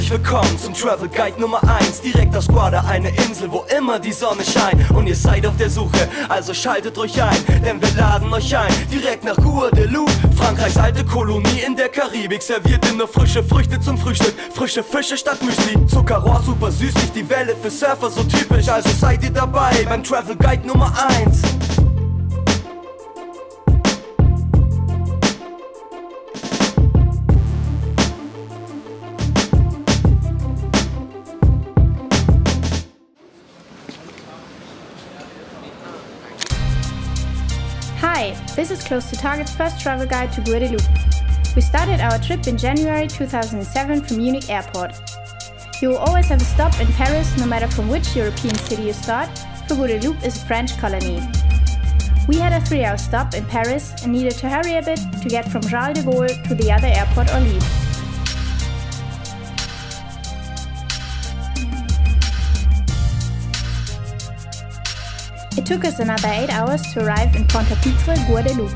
Herzlich willkommen zum Travel Guide Nummer 1. Direkt aus Gwada, eine Insel, wo immer die Sonne scheint. Und ihr seid auf der Suche, also schaltet euch ein, denn wir laden euch ein, direkt nach Guadeloupe, Frankreichs alte Kolonie in der Karibik. Serviert in nur frische Früchte zum Frühstück, frische Fische statt Müsli. Zuckerrohr, super süßlich, die Welle für Surfer so typisch. Also seid ihr dabei beim Travel Guide Nummer 1. Hi, this is Close to Target's first travel guide to Guadeloupe. We started our trip in January 2007 from Munich Airport. You will always have a stop in Paris, no matter from which European city you start, for Guadeloupe is a French colony. We had a 3-hour stop in Paris and needed to hurry a bit to get from Charles de Gaulle to the other airport or leave. It took us another 8 hours to arrive in Pointe-à-Pitre, Guadeloupe.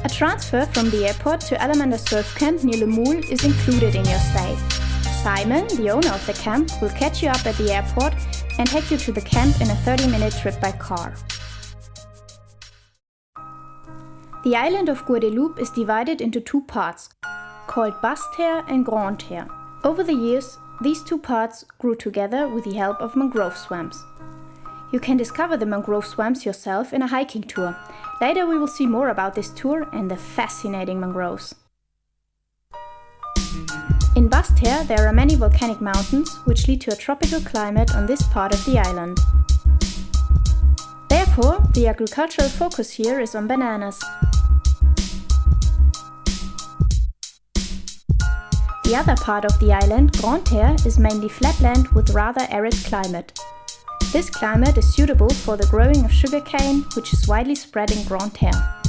A transfer from the airport to Alamander Surf Camp near Moule is included in your stay. Simon, the owner of the camp, will catch you up at the airport and take you to the camp in a 30-minute trip by car. The island of Guadeloupe is divided into 2 parts, called Basse Terre and Grande Terre. Over the years, these 2 parts grew together with the help of mangrove swamps. You can discover the mangrove swamps yourself in a hiking tour. Later we will see more about this tour and the fascinating mangroves. In Basse Terre there are many volcanic mountains which lead to a tropical climate on this part of the island. Therefore, the agricultural focus here is on bananas. The other part of the island, Grande Terre, is mainly flatland with rather arid climate. This climate is suitable for the growing of sugarcane, which is widely spread in Grande Terre.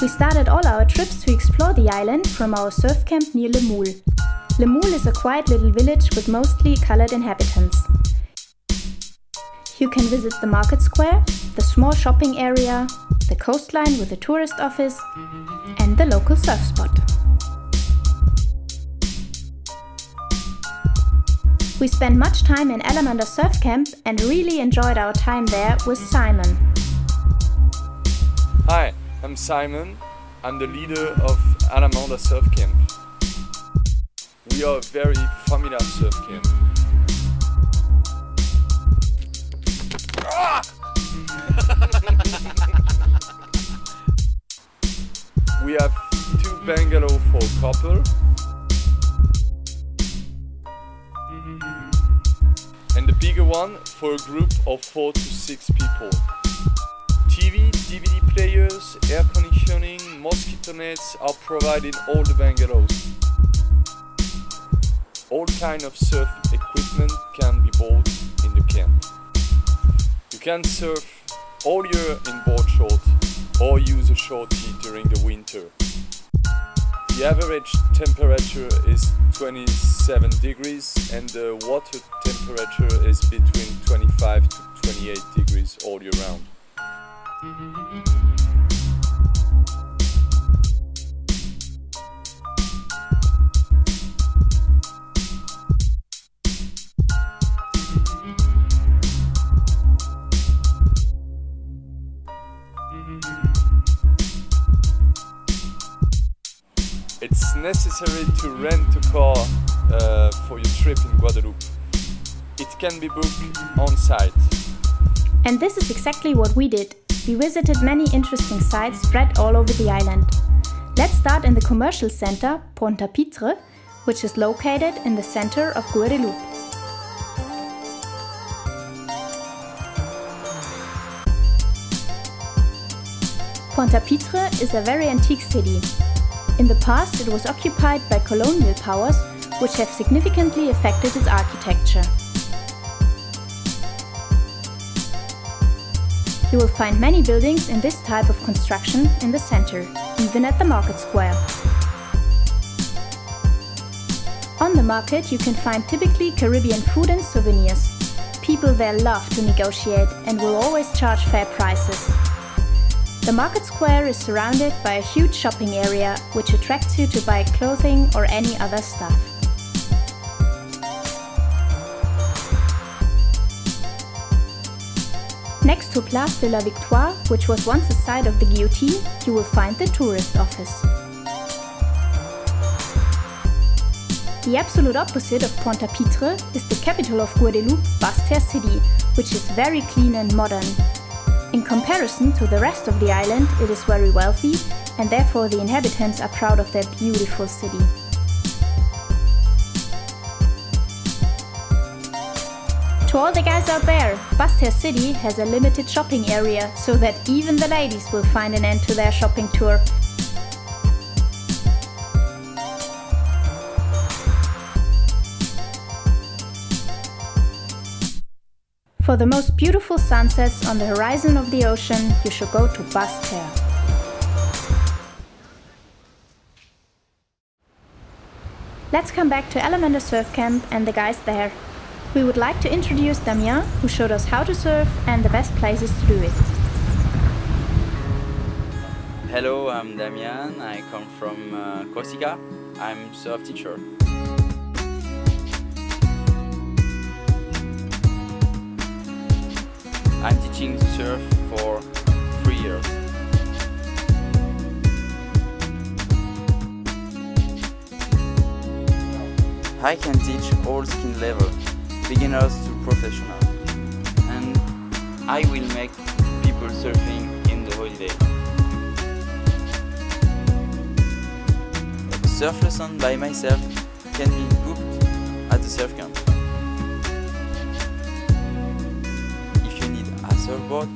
We started all our trips to explore the island from our surf camp near Moule. Moule is a quiet little village with mostly colored inhabitants. You can visit the market square, the small shopping area, the coastline with the tourist office, and the local surf spot. We spent much time in Alamander Surf Camp and really enjoyed our time there with Simon. Hi, I'm Simon. I'm the leader of Alamander Surf Camp. We are a very familiar surf camp. We have 2 bungalows for a couple and the bigger one for a group of 4 to 6 people. TV, DVD players, air conditioning, mosquito nets are provided in all the bungalows. All kind of surf equipment can be bought in the camp. You can surf all year in board short or use a shorty during the winter. The average temperature is 27 degrees and the water temperature is between 25 to 28 degrees all year round. It's necessary to rent a car for your trip in Guadeloupe. It can be booked on site. And this is exactly what we did. We visited many interesting sites spread all over the island. Let's start in the commercial center, Pointe-à-Pitre, which is located in the center of Guadeloupe. Pointe-à-Pitre is a very antique city. In the past, it was occupied by colonial powers, which have significantly affected its architecture. You will find many buildings in this type of construction in the center, even at the market square. On the market, you can find typically Caribbean food and souvenirs. People there love to negotiate and will always charge fair prices. The market square is surrounded by a huge shopping area, which attracts you to buy clothing or any other stuff. Next to Place de la Victoire, which was once the site of the guillotine, you will find the tourist office. The absolute opposite of Pointe-à-Pitre is the capital of Guadeloupe, Basse Terre City, which is very clean and modern. In comparison to the rest of the island, it is very wealthy, and therefore the inhabitants are proud of their beautiful city. To all the guys out there, Basse Terre City has a limited shopping area, so that even the ladies will find an end to their shopping tour. For the most beautiful sunsets on the horizon of the ocean, you should go to Basse Terre. Let's come back to Alamander Surf Camp and the guys there. We would like to introduce Damian, who showed us how to surf and the best places to do it. Hello, I'm Damian. I come from Corsica. I'm surf teacher. I'm teaching to surf for 3 years. I can teach all skill level, beginners to professional, and I will make people surfing in the holiday. A surf lesson by myself can be booked at the surf camp. If you need a surfboard,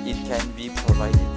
it can be provided.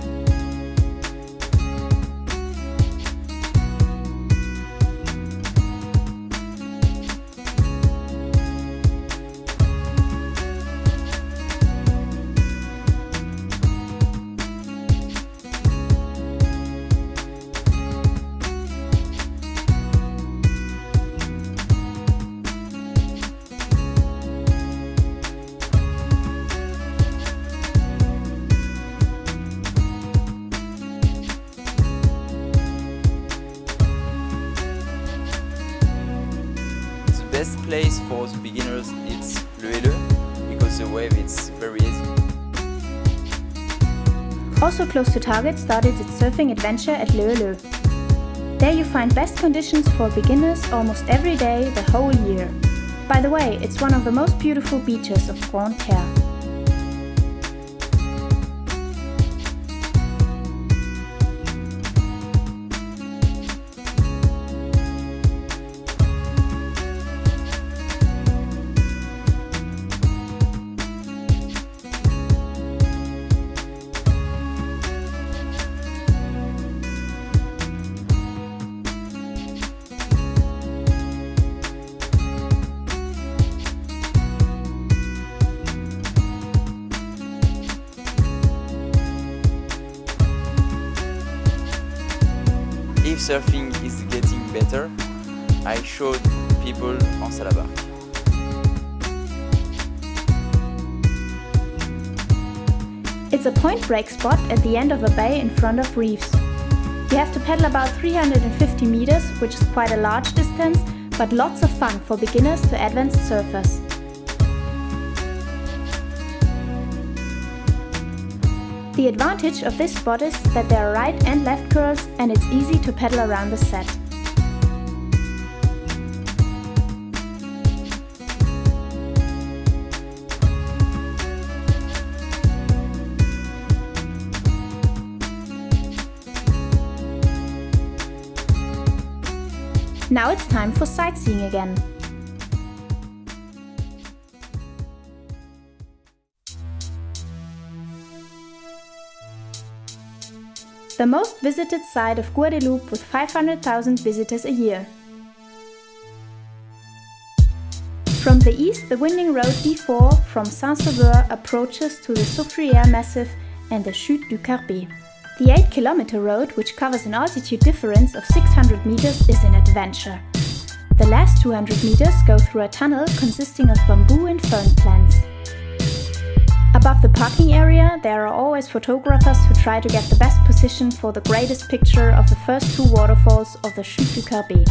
The best place for the beginners is Helleux, because the wave is very easy. Also close to Target started its surfing adventure at Helleux. There you find best conditions for beginners almost every day the whole year. By the way, it's one of the most beautiful beaches of Grande Terre. If surfing is getting better, I showed people on Salabouelle. It's a point break spot at the end of a bay in front of reefs. You have to paddle about 350 meters, which is quite a large distance, but lots of fun for beginners to advanced surfers. The advantage of this spot is that there are right and left curls and it's easy to paddle around the set. Now it's time for sightseeing again. The most visited site of Guadeloupe with 500,000 visitors a year. From the east, the winding road D4 from Saint-Sauveur approaches to the Soufrière Massif and the Chutes du Carbet. The 8-kilometer road, which covers an altitude difference of 600 meters, is an adventure. The last 200 meters go through a tunnel consisting of bamboo and fern plants. Above the parking area, there are always photographers who try to get the best position for the greatest picture of the first two waterfalls of the Chutes du Carbet.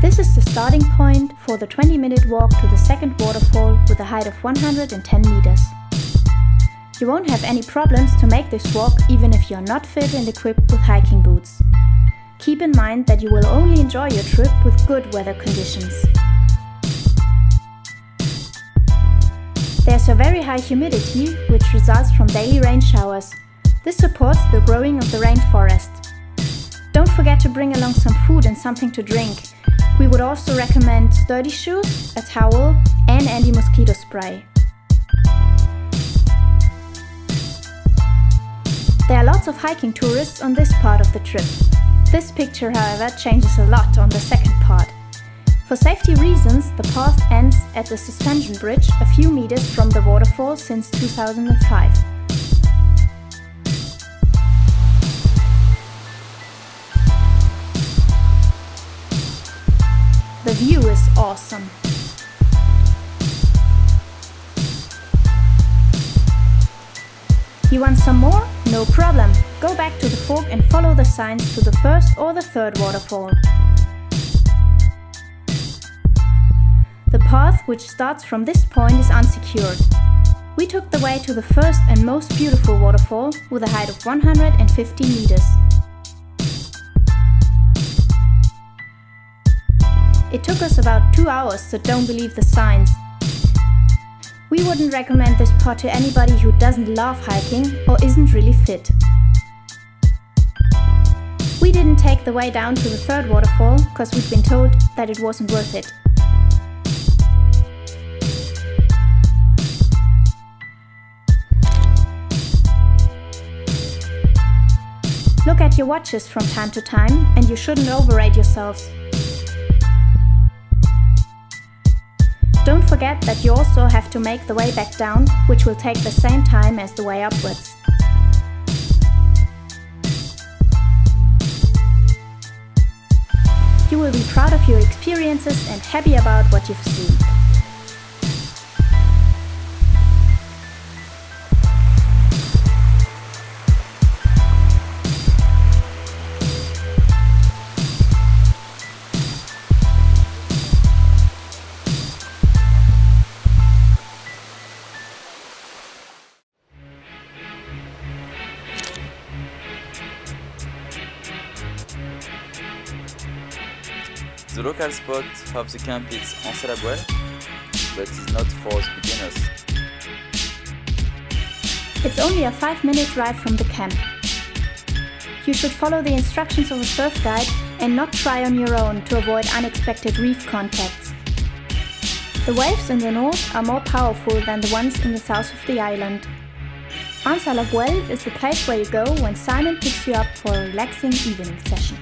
This is the starting point for the 20-minute walk to the second waterfall with a height of 110 meters. You won't have any problems to make this walk even if you're not fit and equipped with hiking boots. Keep in mind that you will only enjoy your trip with good weather conditions. There's a very high humidity, which results from daily rain showers. This supports the growing of the rainforest. Don't forget to bring along some food and something to drink. We would also recommend sturdy shoes, a towel, and anti-mosquito spray. There are lots of hiking tourists on this part of the trip. This picture, however, changes a lot on the second part. For safety reasons, the path ends at the suspension bridge a few meters from the waterfall since 2005. The view is awesome. You want some more? No problem. Go back to the fork and follow the signs to the first or the third waterfall. The path which starts from this point is unsecured. We took the way to the first and most beautiful waterfall with a height of 150 meters. It took us about 2 hours, so don't believe the signs. We wouldn't recommend this part to anybody who doesn't love hiking or isn't really fit. We didn't take the way down to the third waterfall because we'd been told that it wasn't worth it. Look at your watches from time to time, and you shouldn't overrate yourselves. Don't forget that you also have to make the way back down, which will take the same time as the way upwards. You will be proud of your experiences and happy about what you've seen. The local spot of the camp is Anse-Bertrand, but is not for beginners. It's only a 5-minute drive from the camp. You should follow the instructions of a surf guide and not try on your own to avoid unexpected reef contacts. The waves in the north are more powerful than the ones in the south of the island. Salabouelle is the place where you go when Simon picks you up for a relaxing evening session.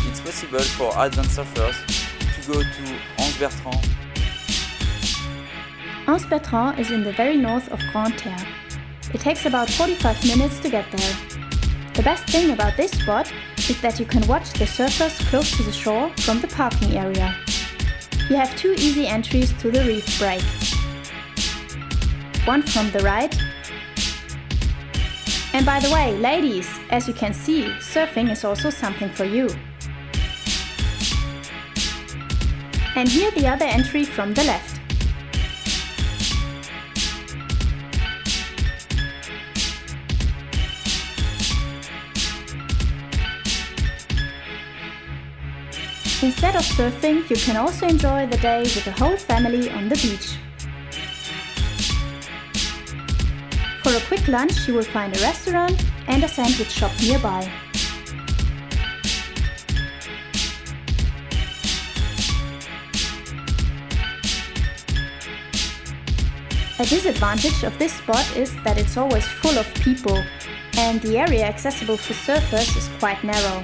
It's possible for advanced surfers to go to Anse-Bertrand. Anse-Bertrand is in the very north of Grande Terre. It takes about 45 minutes to get there. The best thing about this spot is that you can watch the surfers close to the shore from the parking area. You have 2 easy entries to the reef break. One from the right. And by the way, ladies, as you can see, surfing is also something for you. And here the other entry from the left. Instead of surfing, you can also enjoy the day with the whole family on the beach. For a quick lunch, you will find a restaurant and a sandwich shop nearby. A disadvantage of this spot is that it's always full of people, and the area accessible for surfers is quite narrow.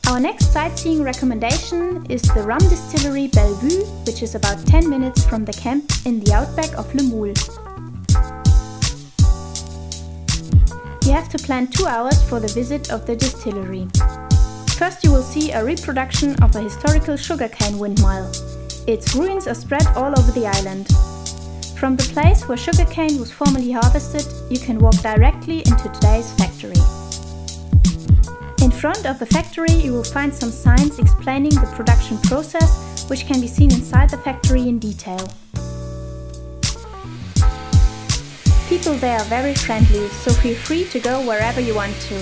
Our next sightseeing recommendation is the rum distillery Bellevue, which is about 10 minutes from the camp in the outback of Le Moule. You have to plan 2 hours for the visit of the distillery. First you will see a reproduction of a historical sugarcane windmill. Its ruins are spread all over the island. From the place where sugarcane was formerly harvested, you can walk directly into today's factory. In front of the factory you will find some signs explaining the production process, which can be seen inside the factory in detail. People there are very friendly, so feel free to go wherever you want to.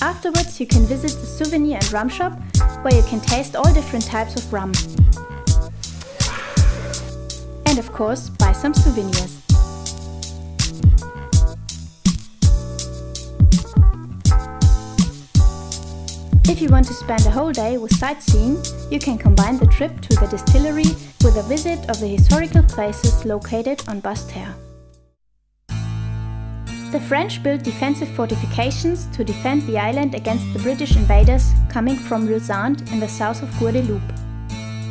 Afterwards you can visit the souvenir and rum shop, where you can taste all different types of rum. And of course, buy some souvenirs. If you want to spend a whole day with sightseeing, you can combine the trip to the distillery with a visit of the historical places located on Basse Terre. The French built defensive fortifications to defend the island against the British invaders coming from Lausanne in the south of Guadeloupe.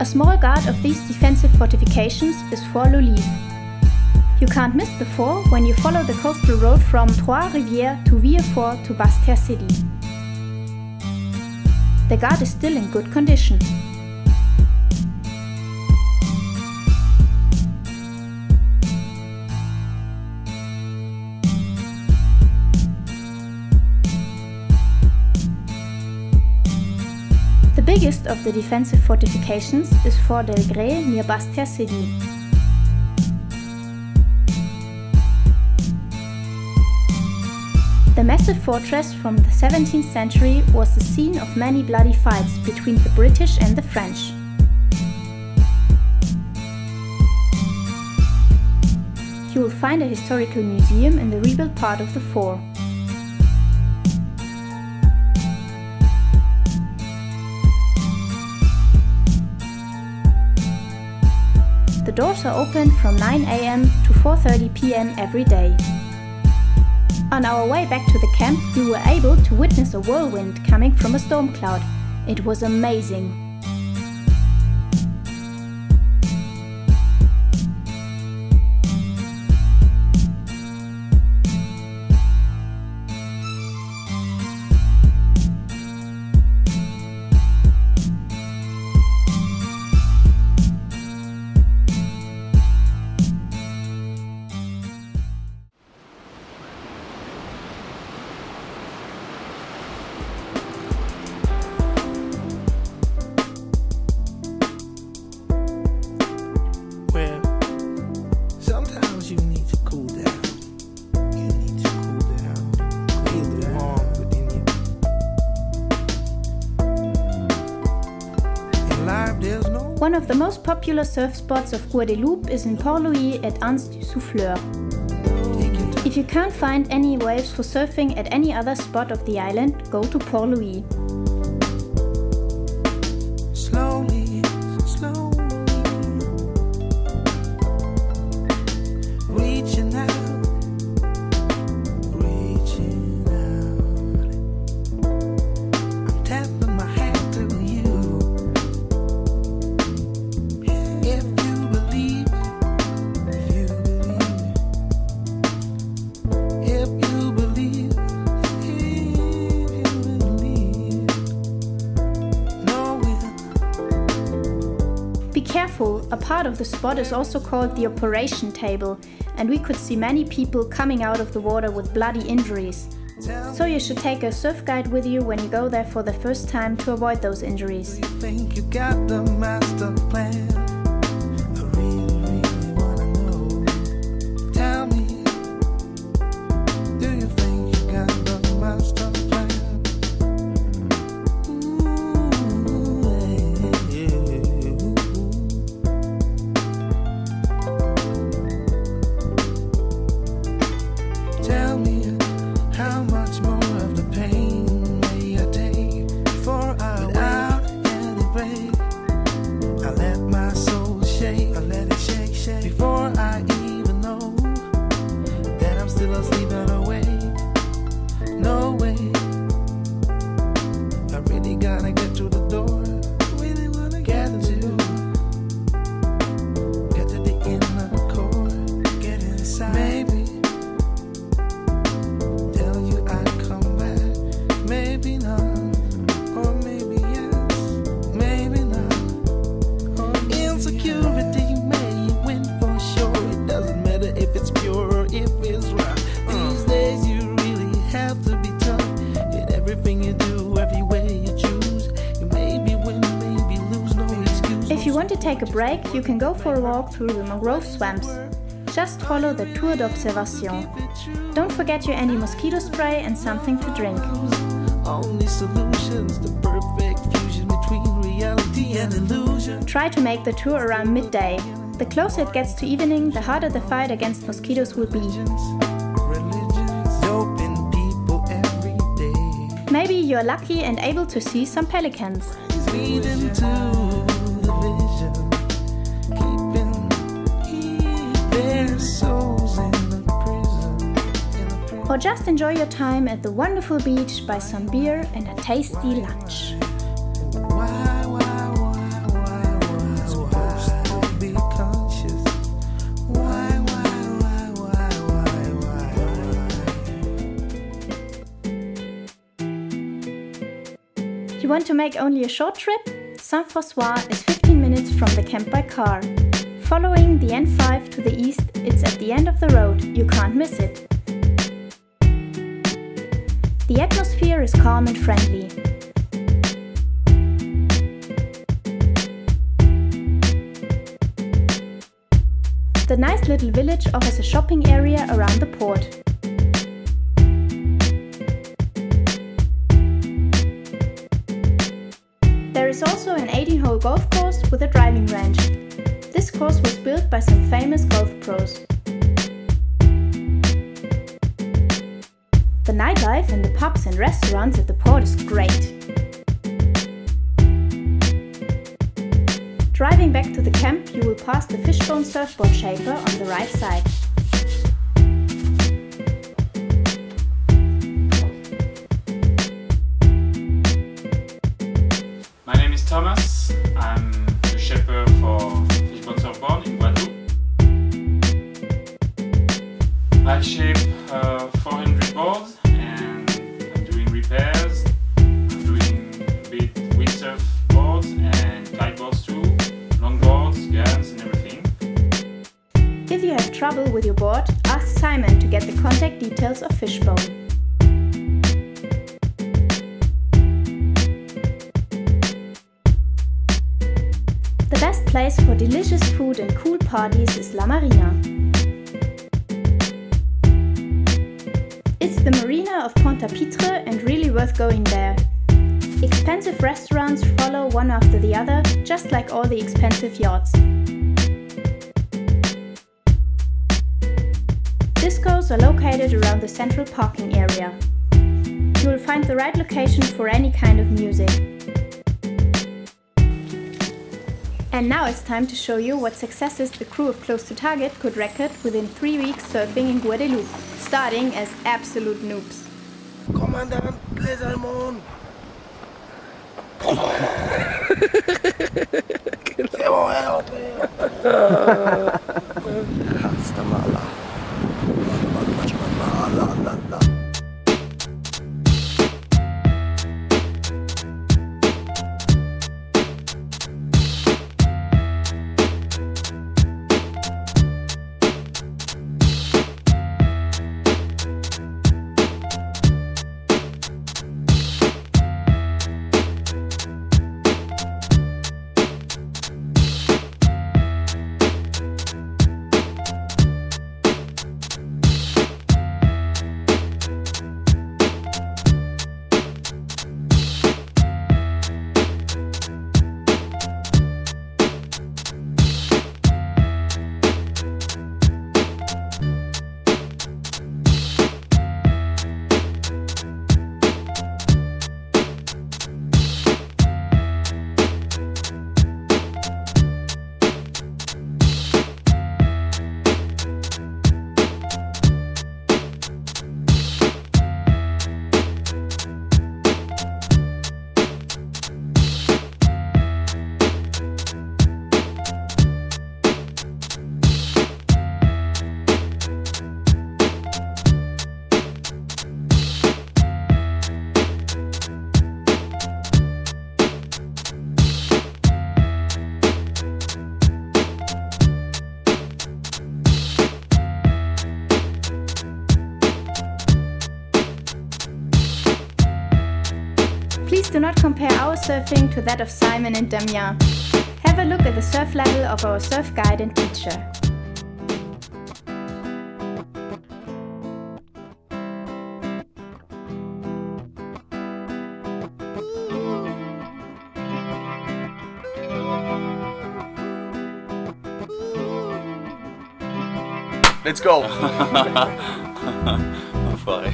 A small guard of these defensive fortifications is Fort Lolive. You can't miss the fort when you follow the coastal road from Trois-Rivières to Villefort to Basse Terre City. The guard is still in good condition. The biggest of the defensive fortifications is Fort Delgrès near Basse Terre City. The massive fortress from the 17th century was the scene of many bloody fights between the British and the French. You will find a historical museum in the rebuilt part of the fort. The doors are open from 9 AM to 4:30 PM every day. On our way back to the camp, we were able to witness a whirlwind coming from a storm cloud. It was amazing. One of the most popular surf spots of Guadeloupe is in Port-Louis at Anse-du-Souffleur. If you can't find any waves for surfing at any other spot of the island, go to Port-Louis. Slowly, slowly, reaching out. I'm tapping my hand to you. If you believe, Be careful, a part of the spot is also called the operation table, and we could see many people coming out of the water with bloody injuries. So you should take a surf guide with you when you go there for the first time to avoid those injuries. you think you got the master plan? I really wanna know. Tell me, take a break, you can go for a walk through the mangrove swamps. Just follow the tour d'observation. Don't forget your anti-mosquito spray and something to drink. Only solutions, the perfect fusion between reality and illusion. Try to make the tour around midday. The closer it gets to evening, the harder the fight against mosquitoes will be. Religions, doping people every day. Maybe you're lucky and able to see some pelicans. Leading to the vision, keeping their souls in a prison. Or just enjoy your time at the wonderful beach by some beer and a tasty lunch. Supposed to be conscious. You want to make only a short trip? Saint-François is 15 minutes from the camp by car. Following the N5 to the east, it's at the end of the road, you can't miss it. The atmosphere is calm and friendly. The nice little village offers a shopping area around the port. There is also an 18-hole golf course with a driving range. This course was built by some famous golf pros. The nightlife in the pubs and restaurants at the port is great. Driving back to the camp, you will pass the fishbone surfboard shaper on the right side. My name is Thomas. I'm the shaper for fishbone surfboard in Guadeloupe. I shape 400 boards and I'm doing repairs. I'm doing a bit windsurf boards and kiteboards too, longboards, guns and everything. If you have trouble with your board, ask Simon to get the contact details of Fishbone. The best place for delicious food and cool parties is La Marina. It's the Marina of Pointe-à-Pitre and really worth going there. Expensive restaurants follow one after the other, just like all the expensive yachts. Discos are located around the central parking area. You will find the right location for any kind of music. And now it's time to show you what successes the crew of Close to Target could record within 3 weeks surfing in Guadeloupe, starting as absolute noobs. Commandant, les Allemands. C'est bon, Hasta mala. Please do not compare our surfing to that of Simon and Damian. Have a look at the surf level of our surf guide and teacher. Let's go! Enfoiré.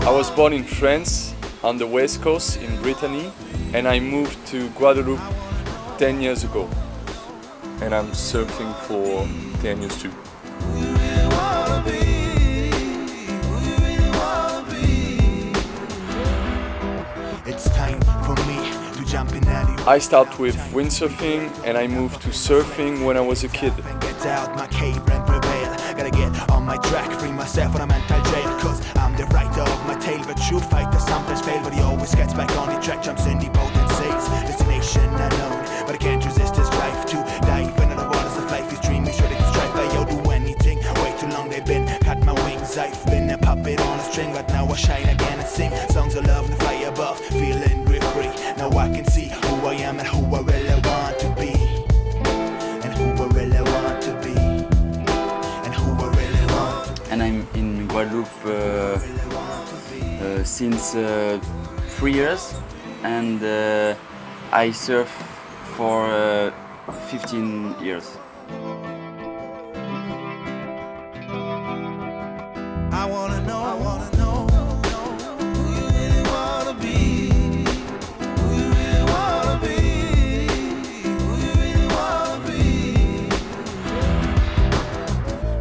I was born in France, on the west coast in Brittany, and I moved to Guadeloupe 10 years ago. And I'm surfing for 10 years too. It's time for me to jump in alley. I start with windsurfing and I moved to surfing when I was a kid. Get out my cave and prevail. Gotta get on my track, free myself from a mental jail. Cause I'm the writer of my tale, but true fighter sometimes fail. But he always gets back on the track, jumps in the boat and sails. Destination unknown, but I can't resist this drive to dive into the waters of life. These dreams sure they can strike, but yo, do anything. Way too long they've been, cut my wings. I've been a puppet on a string, but now I shine again and sing songs of love and fly above, feeling real free. Now I can see who I am and who I really want to be. And who I really want to be. And who I really want to be. And I'm in Guadeloupe since 3 years, and I surf for 15 years. I wanna know who you really wanna be. Who you really wanna be. Who you really wanna be.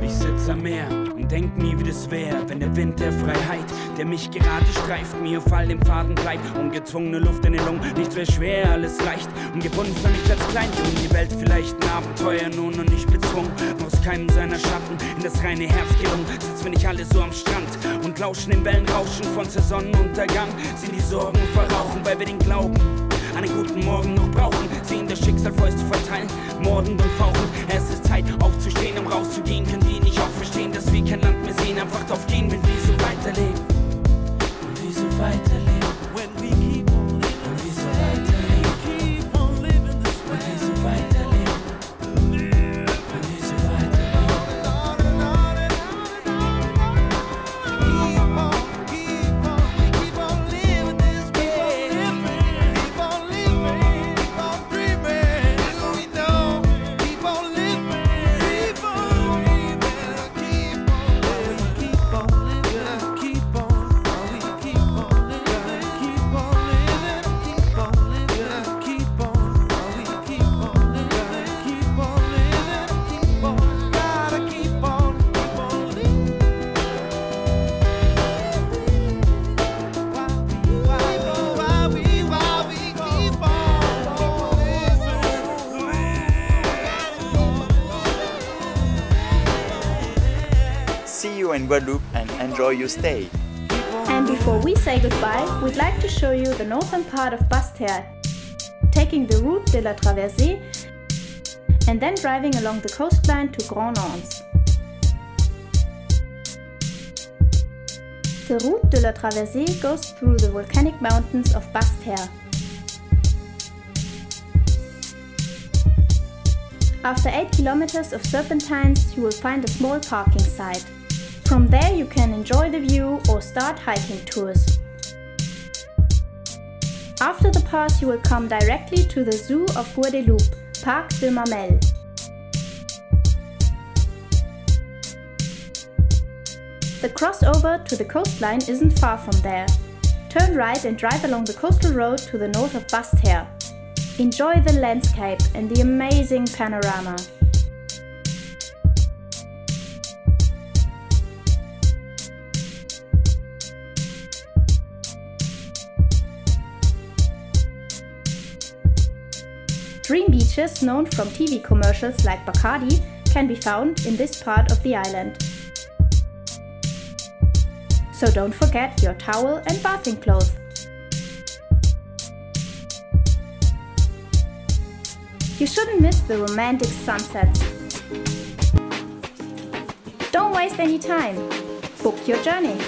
Ich sitz am Meer und denk mir, wie das wär, wenn der Wind der Freiheit, der mich gerade streift, mir auf all dem Faden bleibt. Ungezwungene Luft in den Lungen, nichts wär schwer, alles leicht. Ungebunden für mich als Kleinjungen, die Welt vielleicht ein Abenteuer nun und nicht bezwungen. Aus keinem seiner Schatten in das reine Herz gelungen. Sitzen wir nicht alle so am Strand und lauschen dem Wellenrauschen von der Sonnenuntergang. Sehen die Sorgen verrauchen, weil wir den Glauben an einen guten Morgen noch brauchen. Sehen das Schicksal Fäuste verteilen, morden und fauchen. Es ist Zeit aufzustehen, um rauszugehen. Können die nicht auch verstehen, dass wir kein Land mehr sehen, einfach drauf gehen, wenn wir so weiterleben. Und wir so weiterleben. When we keep on living, Und wir so weiterleben. keep on living this Und wir way. so weiterleben. Und wir so weiterleben. Keep on living this way. Keep on living, keep on dreaming. We know. Keep on living, keep on dreaming. Keep on living, keep on living. Keep on living, keep on living. Keep on living, keep on living. Keep on living, keep on. Gotta keep on living. While we keep on See you in Guadeloupe and enjoy your stay. And before we say goodbye, we'd like to show you the northern part of Basse Terre, taking the route de la Traversée and then driving along the coastline to Grand Anse. The route de la Traversée goes through the volcanic mountains of Basse Terre. After 8 kilometers of serpentines, you will find a small parking site. From there you can enjoy the view or start hiking tours. After the pass you will come directly to the Zoo of Guadeloupe, Parc de Mamelles. The crossover to the coastline isn't far from there. Turn right and drive along the coastal road to the north of Basse Terre. Enjoy the landscape and the amazing panorama. Dream beaches known from TV commercials like Bacardi can be found in this part of the island. So don't forget your towel and bathing clothes. You shouldn't miss the romantic sunsets. Don't waste any time. Book your journey.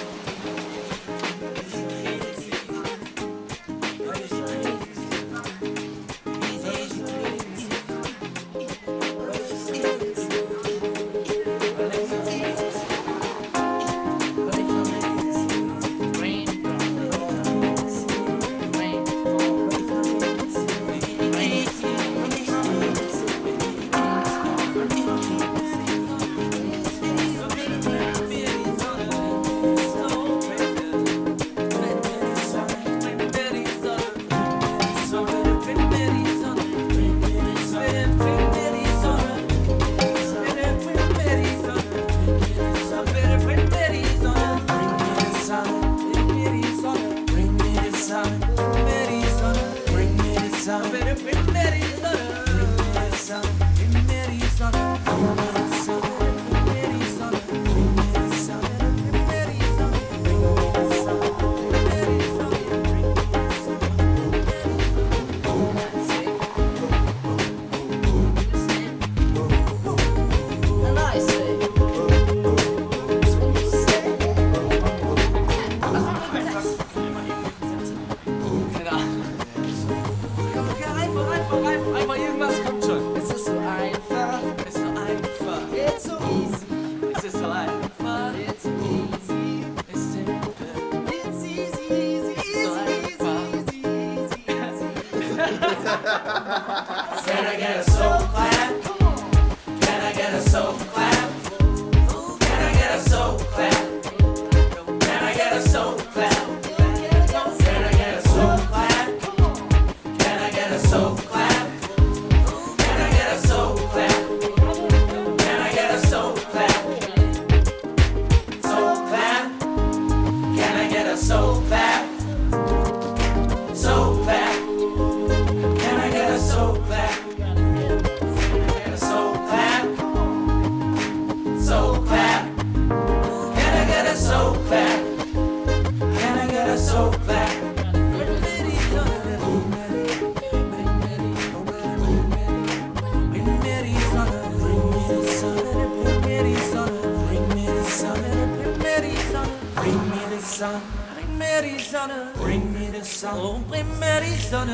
Einfach irgendwas kommt schon. Es ist so einfach. Es ist so einfach. It's so easy. Es ist so einfach. It's so easy. It's simple. It's easy, easy, easy, so easy, easy, Can I get a soul clap? Can I get a soul clap? Can I get a soul clap? Can I get a soul clap? Can I get a soul clap? Can I get a soul clap? Can I get a soul clap? Can I get a soul clap? Soul clap? Can I get a soul clap? Soul clap? Can I get a soul clap? Can I get a soul clap? Soul clap? Can I get a soul clap? Can I get a soul clap? Bring me the sun, bring me the sun, bring me the sun.